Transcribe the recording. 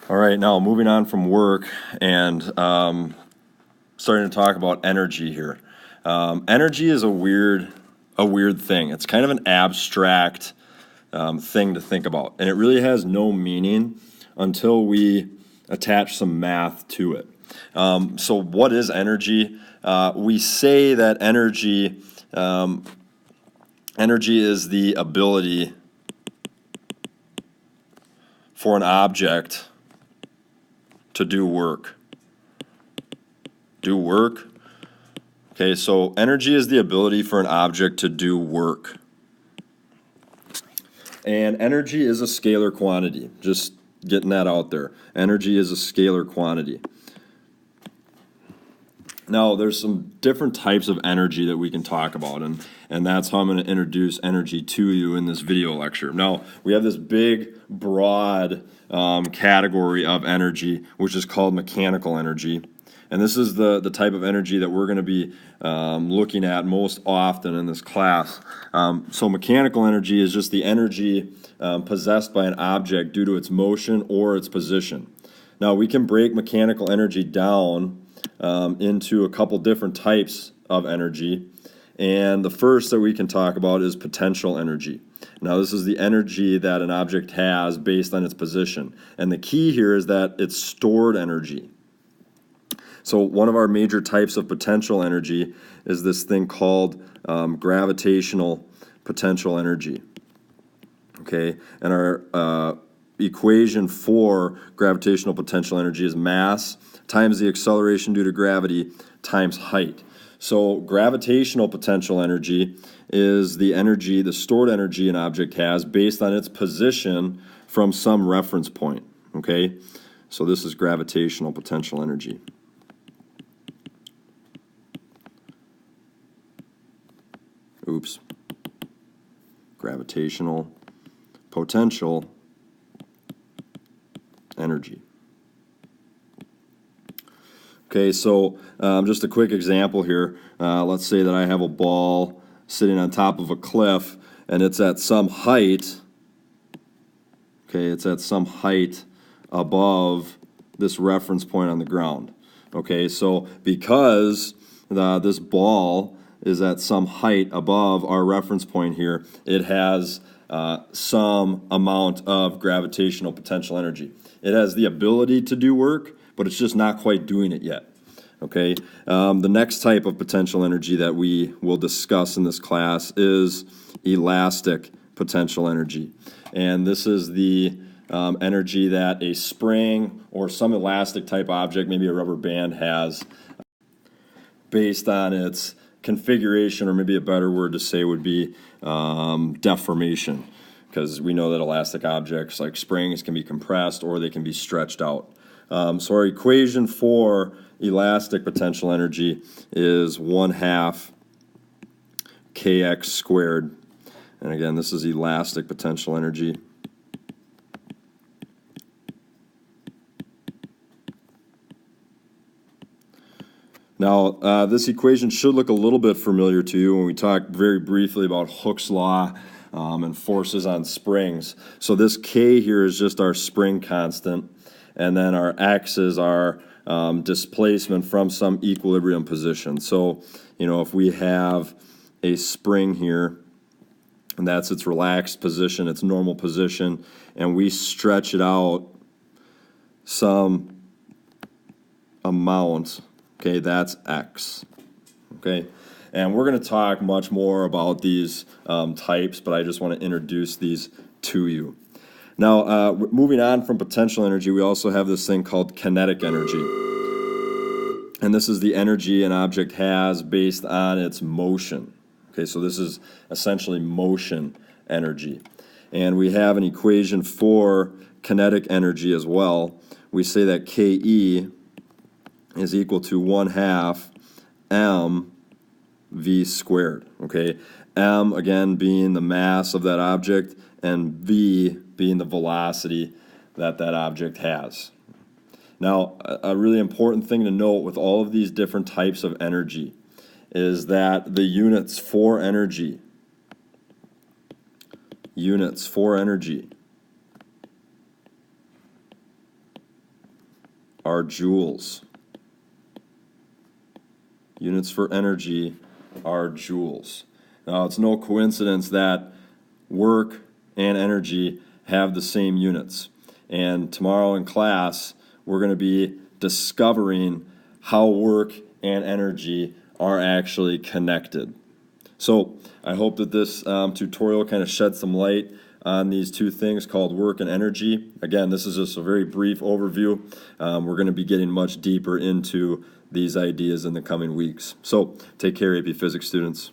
All right, now moving on from work and starting to talk about energy here. Energy is a weird thing. It's kind of an abstract thing to think about, and it really has no meaning until we attach some math to it. So what is energy? We say that energy is the ability for an object to do work. Okay, so energy is the ability for an object to do work. And energy is a scalar quantity. Just getting that out there. Energy is a scalar quantity. Now, there's some different types of energy that we can talk about, and that's how I'm going to introduce energy to you in this video lecture. Now, we have this big, broad category of energy, which is called mechanical energy. And this is the type of energy that we're going to be looking at most often in this class. So mechanical energy is just the energy possessed by an object due to its motion or its position. Now, we can break mechanical energy down into a couple different types of energy. And the first that we can talk about is potential energy. Now, this is the energy that an object has based on its position. And the key here is that it's stored energy. So one of our major types of potential energy is this thing called gravitational potential energy. Okay, and our equation for gravitational potential energy is mass times the acceleration due to gravity times height. So gravitational potential energy is the energy, the stored energy an object has based on its position from some reference point. Okay, so this is gravitational potential energy. Gravitational potential energy. Okay, so just a quick example here. Let's say that I have a ball sitting on top of a cliff, and it's at some height. Okay, it's at some height above this reference point on the ground. Okay, so because this ball is at some height above our reference point here, it has some amount of gravitational potential energy. It has the ability to do work, but it's just not quite doing it yet. Okay, the next type of potential energy that we will discuss in this class is elastic potential energy. And this is the energy that a spring or some elastic type object, maybe a rubber band, has based on its configuration, or maybe a better word to say would be deformation, because we know that elastic objects like springs can be compressed or they can be stretched out. So our equation for elastic potential energy is 1/2 kx squared. And again, this is elastic potential energy. Now, this equation should look a little bit familiar to you when we talk very briefly about Hooke's law and forces on springs. So this K here is just our spring constant, and then our X is our displacement from some equilibrium position. So, if we have a spring here, and that's its relaxed position, its normal position, and we stretch it out some amount, okay, that's X. Okay, and we're going to talk much more about these types, but I just want to introduce these to you. Now, moving on from potential energy, we also have this thing called kinetic energy. And this is the energy an object has based on its motion. Okay, so this is essentially motion energy. And we have an equation for kinetic energy as well. We say that Ke is equal to 1/2 mv squared. Okay, m again being the mass of that object, and v being the velocity that that object has. Now, a really important thing to note with all of these different types of energy is that the units for energy are joules. Units for energy are joules. Now, it's no coincidence that work and energy have the same units. And tomorrow in class, we're going to be discovering how work and energy are actually connected. So I hope that this tutorial kind of shed some light on these two things called work and energy. Again, this is just a very brief overview. We're going to be getting much deeper into these ideas in the coming weeks. So take care, AP Physics students.